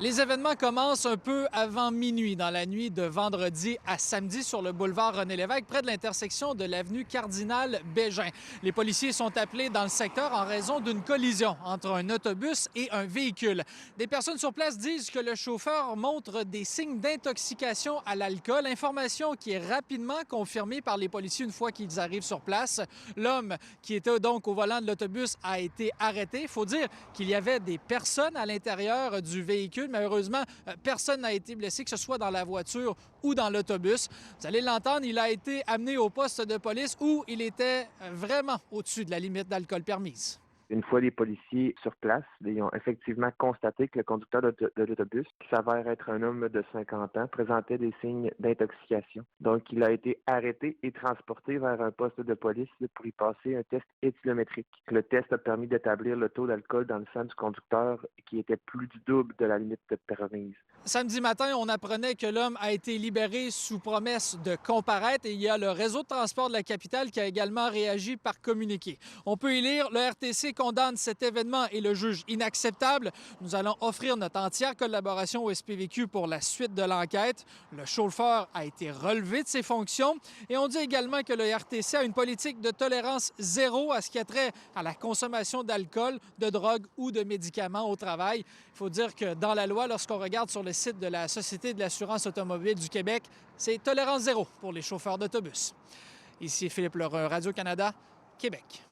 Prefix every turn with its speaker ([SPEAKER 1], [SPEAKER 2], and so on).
[SPEAKER 1] Les événements commencent un peu avant minuit dans la nuit de vendredi à samedi sur le boulevard René-Lévesque, près de l'intersection de l'avenue Cardinal-Bégin. Les policiers sont appelés dans le secteur en raison d'une collision entre un autobus et un véhicule. Des personnes sur place disent que le chauffeur montre des signes d'intoxication à l'alcool, information qui est rapidement confirmée par les policiers une fois qu'ils arrivent sur place. L'homme qui était donc au volant de l'autobus a été arrêté. Il faut dire qu'il y avait des personnes à l'intérieur du véhicule. Mais heureusement, personne n'a été blessé, que ce soit dans la voiture ou dans l'autobus. Vous allez l'entendre, il a été amené au poste de police où il était vraiment au-dessus de la limite d'alcool permise.
[SPEAKER 2] Une fois les policiers sur place, ils ont effectivement constaté que le conducteur de l'autobus, qui s'avère être un homme de 50 ans, présentait des signes d'intoxication. Donc, il a été arrêté et transporté vers un poste de police pour y passer un test éthylométrique. Le test a permis d'établir le taux d'alcool dans le sang du conducteur qui était plus du double de la limite permise.
[SPEAKER 1] Samedi matin, on apprenait que l'homme a été libéré sous promesse de comparaître et il y a le réseau de transport de la capitale qui a également réagi par communiqué. On peut y lire: le RTC condamne cet événement et le juge inacceptable. Nous allons offrir notre entière collaboration au SPVQ pour la suite de l'enquête. Le chauffeur a été relevé de ses fonctions et on dit également que le RTC a une politique de tolérance zéro à ce qui a trait à la consommation d'alcool, de drogue ou de médicaments au travail. Il faut dire que dans la loi, lorsqu'on regarde sur le site de la Société de l'assurance automobile du Québec, c'est tolérance zéro pour les chauffeurs d'autobus. Ici Philippe Lheureux, Radio-Canada, Québec.